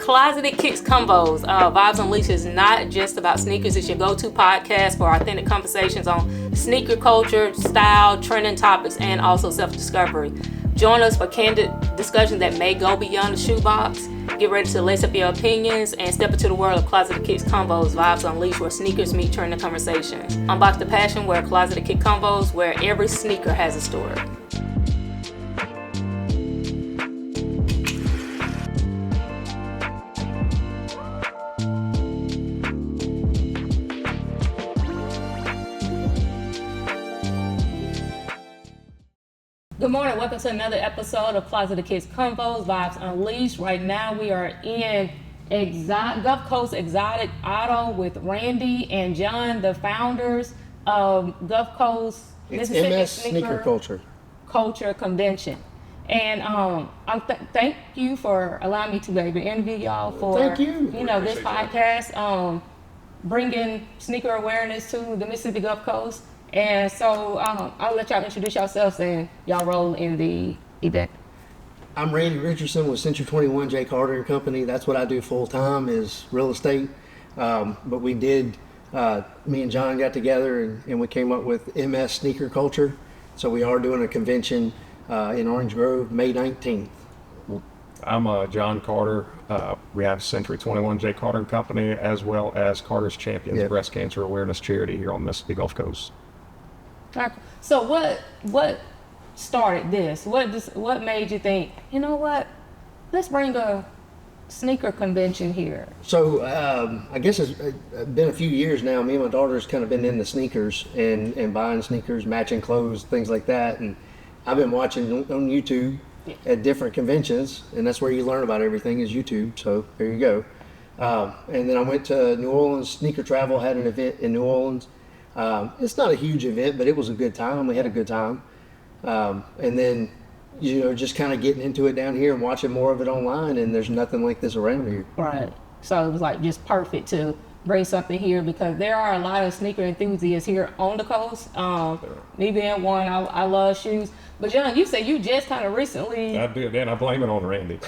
Closeted Kicks Convos. Vibes Unleashed is not just about sneakers. It's your go-to podcast for authentic conversations on sneaker culture, style, trending topics, and also self-discovery. Join us for candid discussions that may go beyond the shoebox. Get ready to lace up your opinions and step into the world of Closeted Kicks Convos, Vibes Unleashed, where sneakers meet trending conversation. Unbox the passion where Closeted Kicks Convos, where every sneaker has a story. Good morning, welcome to another episode of Closeted Kicks Convos, Vibes Unleashed. Right now we are in Gulf Coast Exotic Auto with Randy and John, the founders of Gulf Coast MS Sneaker Culture Convention. And thank you for allowing me to be able to interview y'all for this podcast, bringing sneaker awareness to the Mississippi Gulf Coast. And so I'll let y'all introduce yourselves and y'all role in the event. I'm Randy Richardson with Century 21 J. Carter and Company. That's what I do full time is real estate. But we did, me and John got together and we came up with MS Sneaker Culture. So we are doing a convention in Orange Grove, May 19th. I'm John Carter. We have Century 21 J. Carter and Company, as well as Carter's Champions Breast Cancer Awareness Charity here on Mississippi Gulf Coast. So what started this? What made you think, you know what, let's bring a sneaker convention here? So I guess it's been a few years now. Me and my daughter's kind of been into sneakers and buying sneakers, matching clothes, things like that. And I've been watching on YouTube at different conventions, and that's where you learn about everything is YouTube. So there you go. And then I went to New Orleans. Sneaker Travel had an event in New Orleans. It's not a huge event, but it was a good time. We had a good time. And then, just kind of getting into it down here and watching more of it online, and there's nothing like this around here. Right. So it was like just perfect to bring something here because there are a lot of sneaker enthusiasts here on the coast. Me being one, I love shoes. But John, you said you just kind of recently... I did, and I blame it on Randy.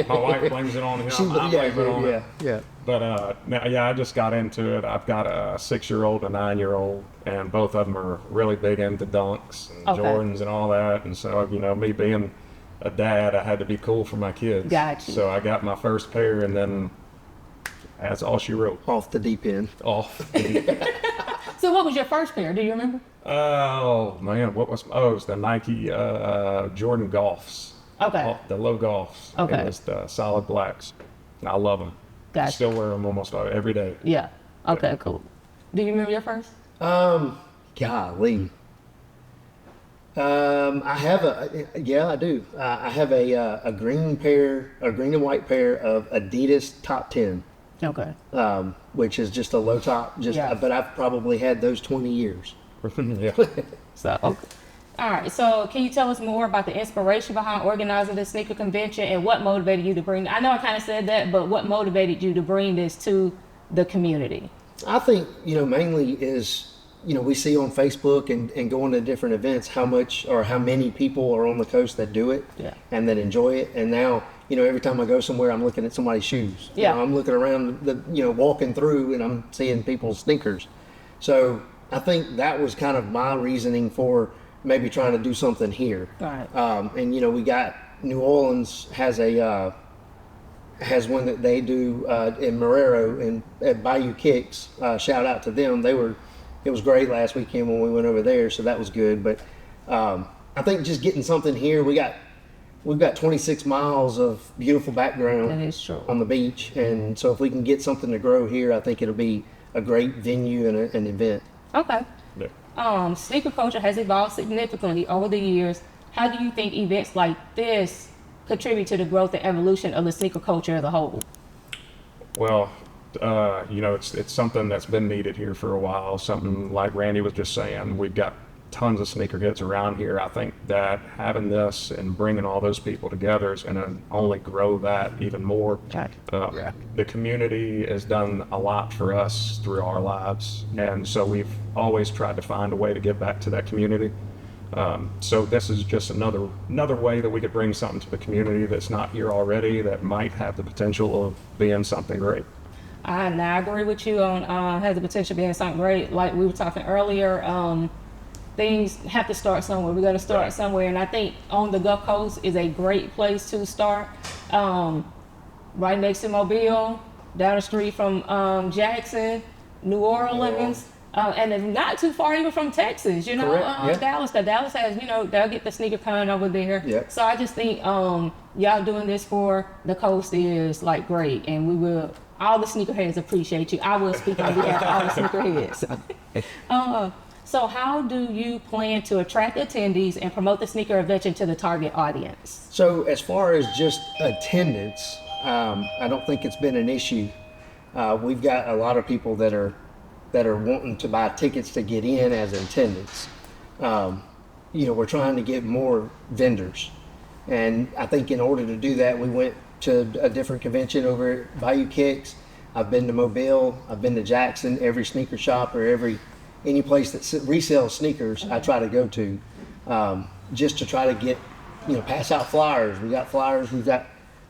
My wife blames it on him. I blame it on him. Yeah. But I just got into it. I've got a 6-year-old, a 9-year-old, and both of them are really big into Dunks and Jordans and all that. And so, me being a dad, I had to be cool for my kids. Gotcha. So I got my first pair, and then that's all she wrote. Off the deep end. So what was your first pair? Do you remember? Oh, man. It was the Nike Jordan Golfs. Okay. The low Golfs. Okay. It was the solid blacks. I love them. Gotcha. Still wear them almost every day. Yeah. Okay, cool. Do you remember your first? Golly. I have I do. I have a green and white pair of Adidas Top 10. Okay. Which is just a low top, but I've probably had those 20 years. Yeah. So, okay. All right. So, can you tell us more about the inspiration behind organizing this sneaker convention and what motivated you to bring? I know I kind of said that, but what motivated you to bring this to the community? I think mainly is we see on Facebook and going to different events how much or how many people are on the coast that do it and that enjoy it. And now every time I go somewhere, I'm looking at somebody's shoes. I'm looking around walking through and I'm seeing people's sneakers. So I think that was kind of my reasoning for maybe trying to do something here. Right. And we got New Orleans has one that they do in Marrero and at Bayou Kicks. Shout out to them. It was great last weekend when we went over there, so that was good. But I think just getting something here, we've got 26 miles of beautiful background that is true. On the beach, and so if we can get something to grow here, I think it'll be a great venue and an event. Okay. Yeah. Sneaker culture has evolved significantly over the years. How do you think events like this contribute to the growth and evolution of the sneaker culture as a whole? Well, it's something that's been needed here for a while. Something like Randy was just saying. We've got tons of sneakerheads around here. I think that having this and bringing all those people together is going to only grow that even more. The community has done a lot for us through our lives, and so we've always tried to find a way to give back to that community. So this is just another way that we could bring something to the community that's not here already that might have the potential of being something great. I agree with you on has the potential of being something great. Like we were talking earlier, things have to start somewhere. We got to start somewhere, and I think on the Gulf Coast is a great place to start. Right next to Mobile, down the street from Jackson, New Orleans. And it's not too far even from Texas, you know, Dallas. Dallas has, you know, they'll get the sneaker con over there. Yep. So I just think y'all doing this for the coast is like great, and we will. All the sneakerheads appreciate you. I will speak on behalf of all the sneakerheads. So how do you plan to attract attendees and promote the sneaker invention to the target audience? So as far as just attendance, I don't think it's been an issue. We've got a lot of people that are wanting to buy tickets to get in as attendants. You know, we're trying to get more vendors. And I think in order to do that, we went to a different convention over at Bayou Kicks. I've been to Mobile, I've been to Jackson. Every sneaker shop or any place that resells sneakers, I try to go to, just to try to get, you know, pass out flyers. We got flyers, we've got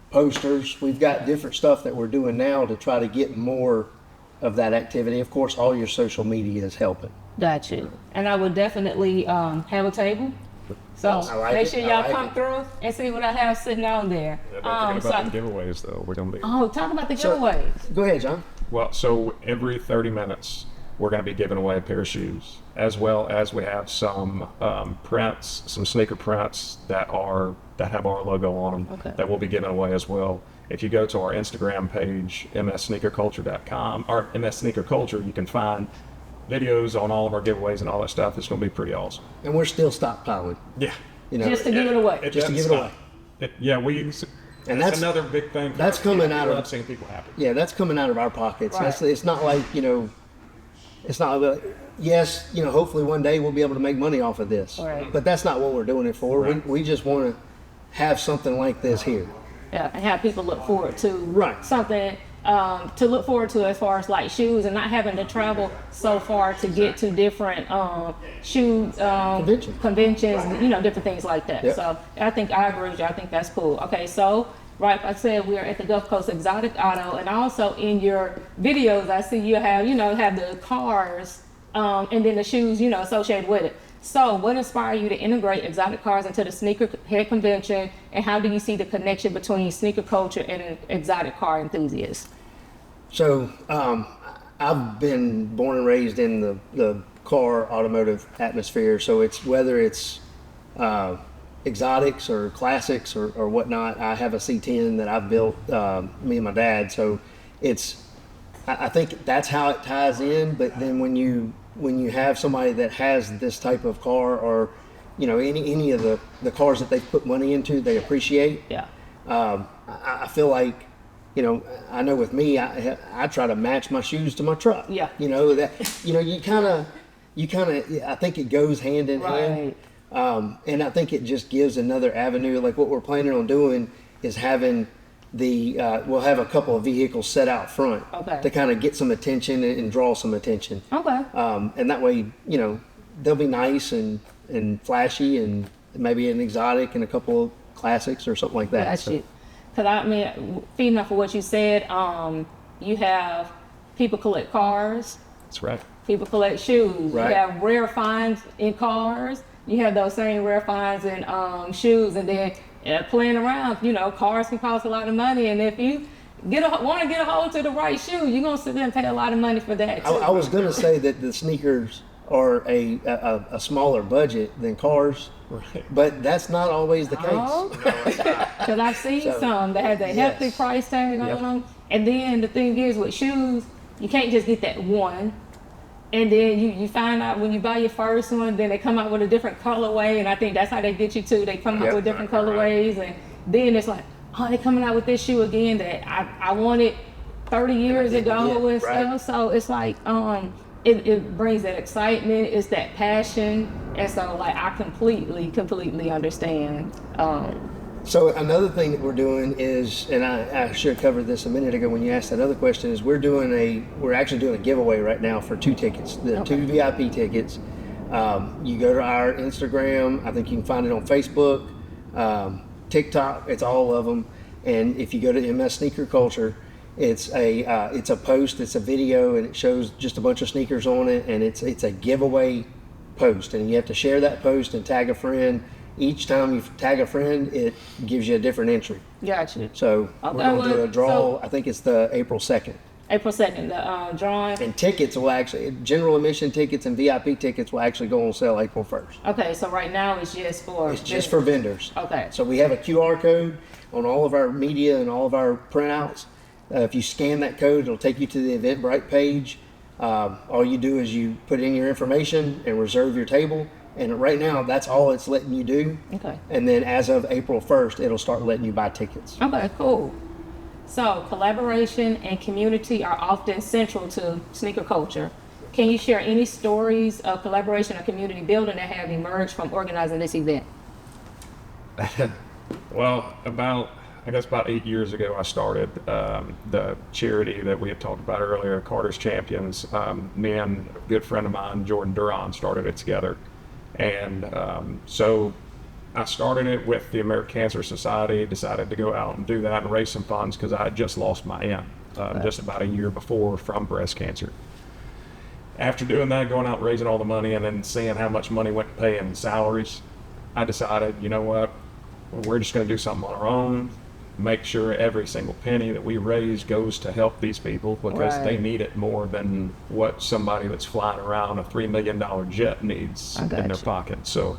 posters, we've got different stuff that we're doing now to try to get more of that activity. Of course, all your social media is helping. Got you. And I would definitely have a table. So make sure y'all come through and see what I have sitting on there. Yeah, don't forget about the giveaways, though. We're going to be. Oh, talk about the giveaways. Go ahead, John. Well, so every 30 minutes, we're going to be giving away a pair of shoes, as well as we have some prints, some sneaker prints that have our logo on them that we'll be giving away as well. If you go to our Instagram page, mssneakerculture.com, or mssneakerculture, you can find videos on all of our giveaways and all that stuff. It's going to be pretty awesome. And we're still stockpiling. Yeah. You know, just to give it away. Just to give it away. And that's another big thing. That's coming out of seeing people happy. Yeah, that's coming out of our pockets. Right. It's not like, you know, it's not like, yes, you know, hopefully one day we'll be able to make money off of this. Right. But that's not what we're doing it for. Right. We just want to have something like this here. Yeah, and have people look forward to Right. something to look forward to as far as like shoes, and not having to travel so far to get to different shoe conventions, you know, different things like that. Yep. So I think I agree with you. I think that's cool. Okay, so right, like I said, we are at the Gulf Coast Exotic Auto, and also in your videos, I see you have the cars and then the shoes, you know, associated with it. So what inspired you to integrate exotic cars into the sneakerhead convention, and how do you see the connection between sneaker culture and exotic car enthusiasts? So I've been born and raised in the car automotive atmosphere. So it's whether it's exotics or classics or whatnot. I have a C10 that I've built, me and my dad. So I think that's how it ties in. But then when you have somebody that has this type of car, or you know, any of the cars that they put money into, they appreciate. Yeah. I feel like, you know, I know with me, I try to match my shoes to my truck. Yeah. You know that. You know, you kind of. I think it goes hand in hand. And I think it just gives another avenue. Like what we're planning on doing is having we'll have a couple of vehicles set out front to kind of get some attention and draw some attention. Okay. And that way, you know, they'll be nice and flashy, and maybe an exotic and a couple of classics or something like that. That's it. Because I mean, feeding off of what you said, you have people collect cars. That's right. People collect shoes. Right. You have rare finds in cars. You have those same rare finds in shoes, and then playing around. You know, cars can cost a lot of money, and if you want to get a hold to the right shoe, you're gonna sit there and pay a lot of money for that too. I was gonna say that the sneakers are a smaller budget than cars, but that's not always the case. Because I've seen some that have that hefty price tag on them, and then the thing is with shoes, you can't just get that one. And then you find out when you buy your first one, then they come out with a different colorway, and I think that's how they get you too. They come out with different colorways, and then it's like, oh, they're coming out with this shoe again that I wanted 30 years ago and stuff. So it's like, it brings that excitement, it's that passion, and so like I completely understand. So another thing that we're doing is, and I should have covered this a minute ago when you asked that other question, is we're actually doing a giveaway right now for 2 tickets, two VIP tickets. You go to our Instagram. I think you can find it on Facebook, TikTok. It's all of them. And if you go to MS Sneaker Culture, it's a post, it's a video, and it shows just a bunch of sneakers on it, and it's a giveaway post, and you have to share that post and tag a friend. Each time you tag a friend, it gives you a different entry. Gotcha. So we're going to do a draw. I think it's the April 2nd. April 2nd, the drawing. And tickets will actually, general admission tickets and VIP tickets will actually go on sale April 1st. Okay, so right now it's just for It's just for vendors. Okay. So we have a QR code on all of our media and all of our printouts. If you scan that code, it'll take you to the Eventbrite page. All you do is you put in your information and reserve your table. And right now, that's all it's letting you do. Okay. And then as of April 1st, it'll start letting you buy tickets. Okay, cool. So collaboration and community are often central to sneaker culture. Can you share any stories of collaboration or community building that have emerged from organizing this event? Well, about 8 years ago, I started the charity that we had talked about earlier, Carter's Champions. Me and a good friend of mine, Jordan Duran, started it together. And so I started it with the American Cancer Society, decided to go out and do that and raise some funds because I had just lost my aunt just about a year before from breast cancer. After doing that, going out and raising all the money and then seeing how much money went to paying salaries, I decided, you know what, we're just going to do something on our own, make sure every single penny that we raise goes to help these people because they need it more than what somebody that's flying around a $3 million jet needs in their pocket. So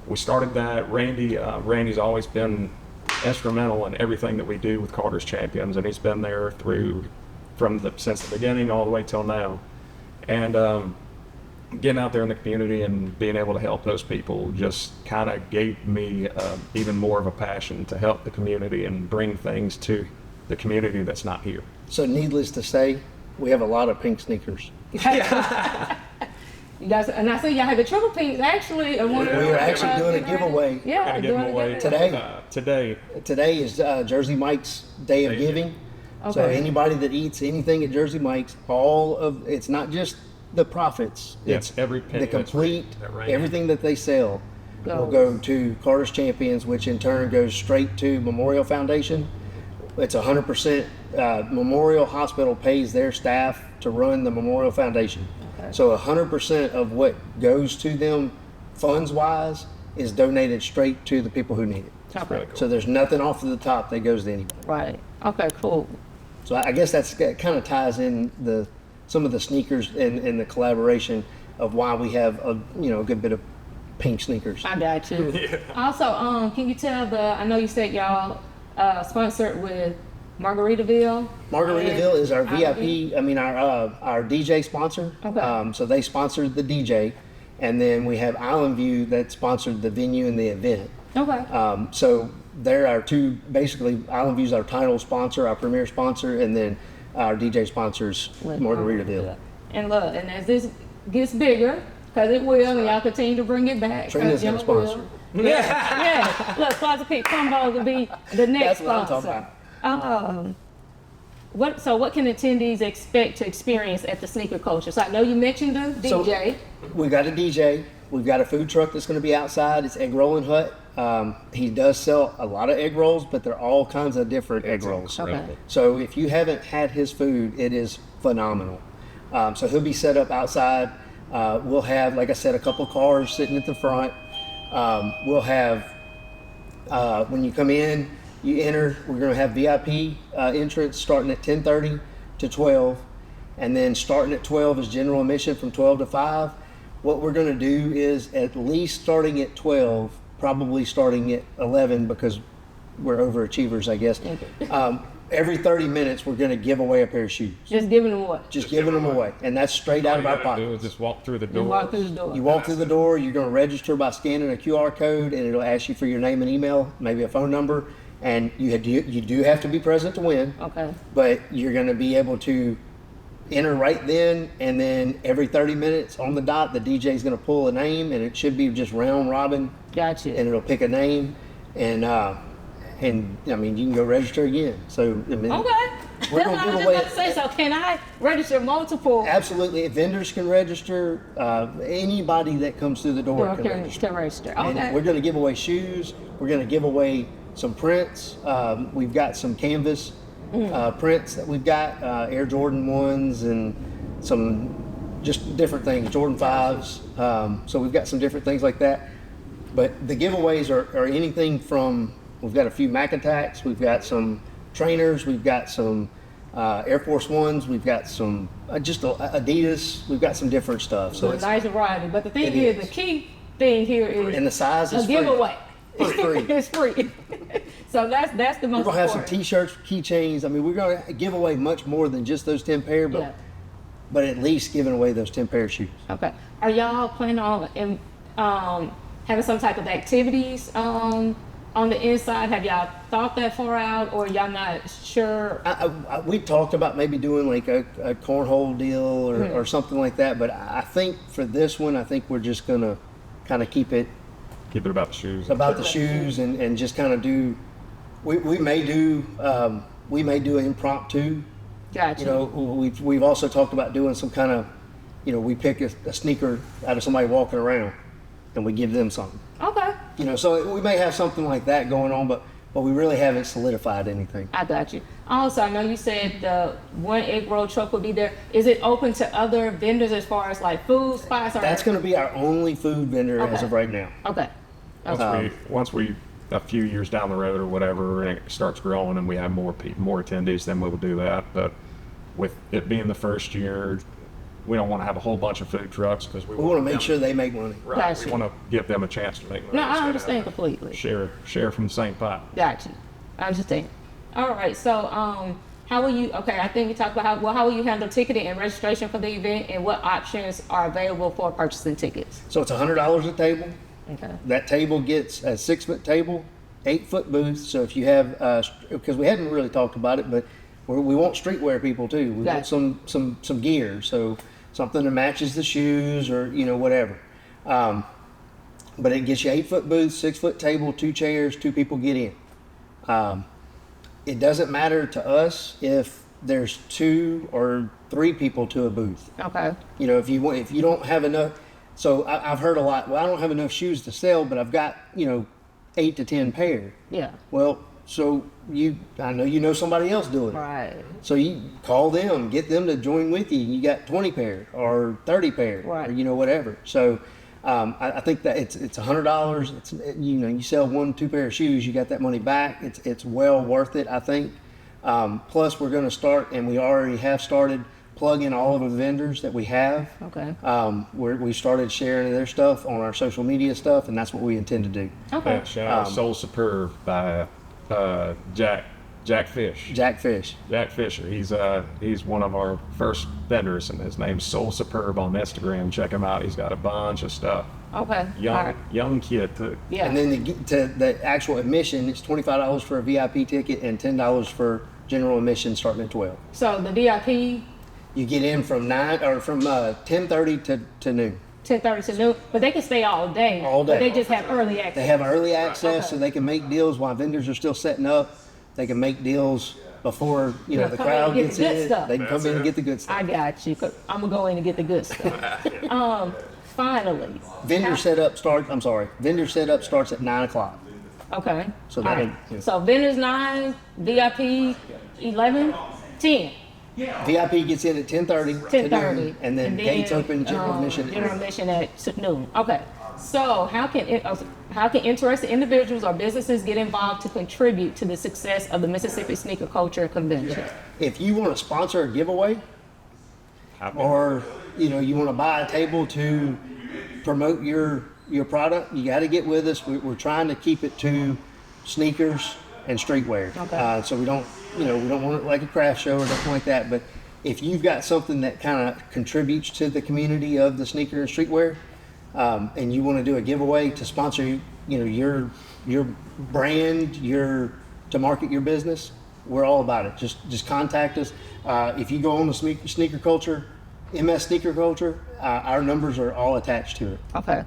we started that. Randy's always been instrumental in everything that we do with Carter's Champions, and he's been there since the beginning all the way till now. And getting out there in the community and being able to help those people just kind of gave me even more of a passion to help the community and bring things to the community that's not here. So needless to say, we have a lot of pink sneakers. You guys, and I see y'all have the triple pinks actually. We are actually doing a giveaway. Yeah, doing a giveaway today. Today is Jersey Mike's Day of Giving. Okay. So anybody that eats anything at Jersey Mike's, it's not just the profits. Yes, it's every penny the complete, that everything that they sell will go to Carter's Champions, which in turn goes straight to Memorial Foundation. It's 100%. Memorial Hospital pays their staff to run the Memorial Foundation. Okay. So 100% of what goes to them funds-wise is donated straight to the people who need it. Okay. Really cool. So there's nothing off of the top that goes to anybody. Right. Okay, cool. So I guess that kind of ties in some of the sneakers and the collaboration of why we have a good bit of pink sneakers. I got you. Yeah. Also, can you tell I know you said y'all sponsored with Margaritaville. Margaritaville is our VIP. Our DJ sponsor. Okay. So they sponsored the DJ, and then we have Island View that sponsored the venue and the event. Okay. So there are two. Basically, Island View is our title sponsor, our premier sponsor, and then our DJ sponsors Margaritaville. And look, and as this gets bigger, because it will, and y'all continue to bring it back. Trina's gonna sponsor. Yeah. Look, Closet Kicks Convos will be the next That's what sponsor. I'm talking about. So what can attendees expect to experience at the sneaker culture? So I know you mentioned the DJ. So we've got a DJ. We've got a food truck that's going to be outside. It's Egg Rolling Hut. He does sell a lot of egg rolls, but they're all kinds of different egg rolls. Okay. So if you haven't had his food, it is phenomenal. So he'll be set up outside. We'll have, like I said, a couple cars sitting at the front. We'll have, when you come in, you enter, we're going to have VIP entrance starting at 10:30 to 12. And then starting at 12 is general admission from 12 to 5. What we're going to do is at least starting at 12, probably starting at 11 because we're overachievers, I guess. Every 30 minutes, we're going to give away a pair of shoes. Just giving them what? Just giving them away. And that's straight out of our pocket. Just walk through the door. You walk through the door. You walk through the door, you're going to register by scanning a QR code, and it'll ask you for your name and email, maybe a phone number. And you do have to be present to win. Okay. But you're going to be able to enter right then, and then every 30 minutes on the dot, the DJ is going to pull a name, and it should be just round robin. Gotcha. And it'll pick a name, and I mean, you can go register again. So okay. we're That's going what to I was give just away. about to say. So can I register multiple? Absolutely, vendors can register. Anybody that comes through the door can register. Can register. And Okay. we're going to give away shoes. We're going to give away some prints. We've got some canvas prints that we've got, Air Jordan 1s and some just different things, Jordan 5s. So we've got some different things like that. But the giveaways are anything from, we've got a few Mac Attacks, we've got some trainers, we've got some Air Force Ones, we've got some just Adidas, we've got some different stuff. So So a it's, nice variety. But the thing It is, is. the key thing here is and the size is a free. giveaway. It's free. It's free. So that's the most We're gonna have some important. T-shirts, keychains. I mean, we're gonna give away much more than just those 10 pair, but Yeah. but at least giving away those 10 pair of shoes. Okay. Are y'all planning on having some type of activities on the inside? Have y'all thought that far out, or y'all not sure? We talked about maybe doing like a cornhole deal or something like that, but I think for this one, I think we're just gonna kind of keep it Keep it about the shoes. about the shoes and just kind of do. We may do an impromptu. Gotcha. You know, we've also talked about doing some kind of, you know, we pick a sneaker out of somebody walking around, and we give them something. Okay. You know, so we may have something like that going on, but we really haven't solidified anything. I got you. Also, I know you said the one egg roll truck will be there. Is it open to other vendors as far as like food spots? Or That's going to be our only food vendor as Okay. of right now. Okay. Once we a few years down the road or whatever, and it starts growing and we have more attendees, then we'll do that. But with it being the first year, we don't want to have a whole bunch of food trucks because we We want to make sure they make money. Right. Gotcha. We want to give them a chance to make money. No, I instead of understand having to completely. Share from the same pot. Got you. I understand. All right. So, how will you? Okay, I think we talked about how will you handle ticketing and registration for the event, and what options are available for purchasing tickets? So it's $100 a table. Okay. That table gets a 6-foot table, 8-foot booth. So if you have, because we hadn't really talked about it, but we want streetwear people too. We want Gotcha. some gear. So something that matches the shoes or, you know, whatever. But it gets you 8-foot booth, 6-foot table, 2 chairs, 2 people get in. It doesn't matter to us if there's 2 or 3 people to a booth. Okay. You know, if you don't have enough, so I've heard a lot. Well, I don't have enough shoes to sell, but I've got 8 to 10 pair. Yeah. Well, so I know you know somebody else doing it. Right. So you call them, get them to join with you. You got 20 pair or 30 pair, Right. or whatever. So I think that it's $100. It's you sell 1-2 pair of shoes, you got that money back. It's well worth it, I think. Plus, we're going to start, and we already have started plugging all of the vendors that we have. Okay. We started sharing their stuff on our social media stuff, and that's what we intend to do. Okay. Yeah, shout out Soul Superb by Jack Fish. Jack Fish. Jack Fisher. He's one of our first vendors, and his name's Soul Superb on Instagram. Check him out. He's got a bunch of stuff. Okay. Young All right. young kid too. Yeah. And then the actual admission, it's $25 for a VIP ticket and $10 for general admission starting at 12. So the VIP, You get in from 10:30 to noon. 10:30 to noon, but they can stay all day. All day. But they just have early access. They have early access, Okay. so they can make deals while vendors are still setting up. They can make deals before the Come in crowd and get gets the good in. stuff. They can come in and get the good stuff. I got you. 'Cause I'm gonna go in and get the good stuff. Finally. Vendor setup starts at 9 o'clock. Okay. So All that- right. yeah. So vendors 9, VIP 11, 10. VIP gets in at 10:30. 10:30. And then gates open, general admission. General admission at noon. Okay. So how can interested individuals or businesses get involved to contribute to the success of the Mississippi Sneaker Culture Convention? If you want to sponsor a giveaway, or you want to buy a table to promote your product, you got to get with us. We're trying to keep it to sneakers and streetwear. Okay. So we don't want it like a craft show or something like that. But if you've got something that kind of contributes to the community of the sneaker and streetwear, and you want to do a giveaway to sponsor your brand, to market your business, we're all about it. Just contact us. If you go on the sneaker culture, MS Sneaker Culture, our numbers are all attached to it. Okay.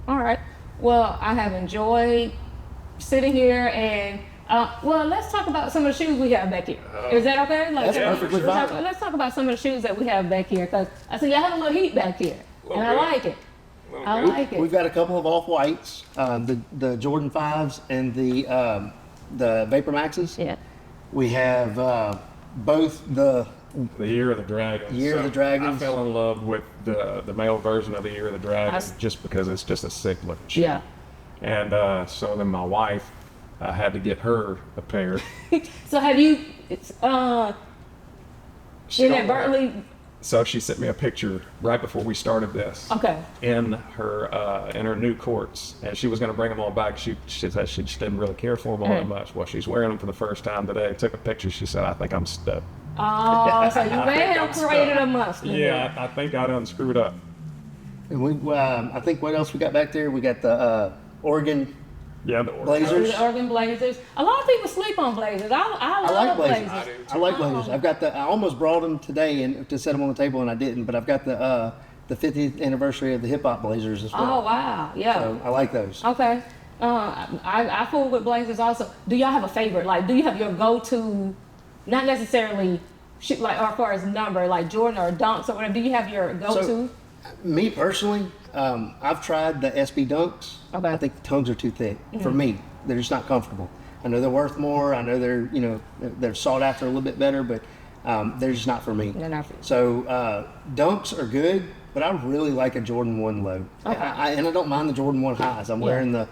All right. Well, I have enjoyed sitting here and Well, let's talk about some of the shoes we have back here. Is that okay? That's perfectly fine. Let's talk about some of the shoes that we have back here, because I see y'all have a little heat back here, and I like it. I like it. We've got a couple of off-whites, the Jordan 5s and the Vapor Maxes. Yeah. We have both the Year of the Dragon. Year of the Dragons. I fell in love with the male version of the Year of the Dragon just because it's just a sick looking shoe. Yeah. And so then my wife, I had to get her a pair. So have you inadvertently? So she sent me a picture right before we started this. Okay. In her new courts, and she was going to bring them all back. She said she just didn't really care for them all that much. Well, she's wearing them for the first time today. Took a picture. She said, "I think I'm stuck." Oh, so you may have created a monster. Yeah, I think I done screwed up. And we, I think what else we got back there? We got the Oregon Yeah, Blazers. The Oregon Blazers. A lot of people sleep on Blazers. I love Blazers. Blazers. I like Blazers. I've got I almost brought them today and to set them on the table, and I didn't. But I've got the 50th anniversary of the Hip Hop Blazers as well. Oh wow, yeah. So I like those. Okay. I fool with Blazers also. Do y'all have a favorite? Like, do you have your go-to? Not necessarily shoot like, or as far as number, like Jordan or Dunks or whatever. Do you have your go-to? So, me personally, I've tried the SB Dunks. Okay. I think the tones are too thick for me. They're just not comfortable. I know they're worth more. I know they're sought after a little bit better, but they're just not for me. They're not for you. So Dunks are good, but I really like a Jordan 1 low. Okay. And I don't mind the Jordan 1 highs. I'm wearing the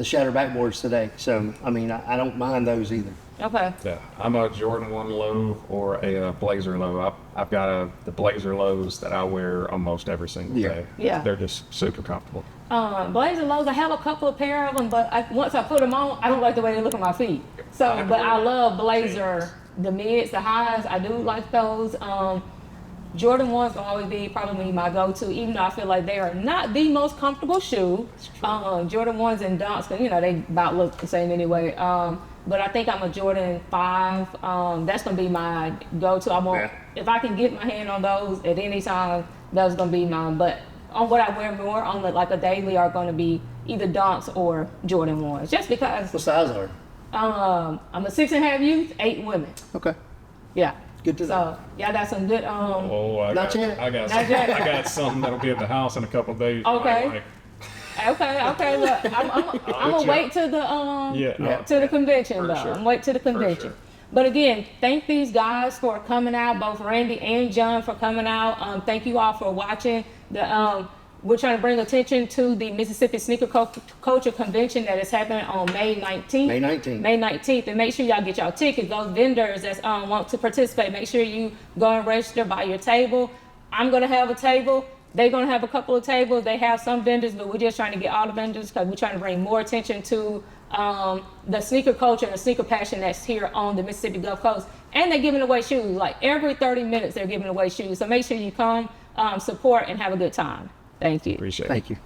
Shatter backboards today, so I mean I don't mind those either. Okay. Yeah, I'm a Jordan 1 low or a Blazer low. I've got the Blazer lows that I wear almost every single day. Yeah. They're just super comfortable. Blazer lows, I have a couple of pair of them, but once I put them on, I don't like the way they look on my feet. So, but I love Blazer, the mids, the highs. I do like those. Jordan 1's gonna always be probably my go-to, even though I feel like they are not the most comfortable shoe. Jordan 1's and Dunks, they about look the same anyway. But I think I'm a Jordan 5. That's gonna be my go-to. If I can get my hand on those at any time, that's gonna be mine. But on what I wear more on like a daily are gonna be either Dunks or Jordan 1s, just because. What size are? I'm a 6.5 youth, 8 women. Okay. Yeah. Good to know. So y'all got some good. I got something that'll be at the house in a couple of days. Okay. Okay. Look, I'm gonna wait to the convention though. Sure. I'm wait to the convention. Sure. But again, thank these guys for coming out, both Randy and John for coming out. Thank you all for watching. We're trying to bring attention to the Mississippi Sneaker Culture Convention that is happening on May 19th. May 19th. And make sure y'all get y'all tickets. Those vendors that want to participate, make sure you go and register by your table. I'm going to have a table. They're going to have a couple of tables. They have some vendors, but we're just trying to get all the vendors because we're trying to bring more attention to the sneaker culture and the sneaker passion that's here on the Mississippi Gulf Coast. And they're giving away shoes. Like every 30 minutes, they're giving away shoes. So make sure you come, support, and have a good time. Thank you. Appreciate it. Thank you.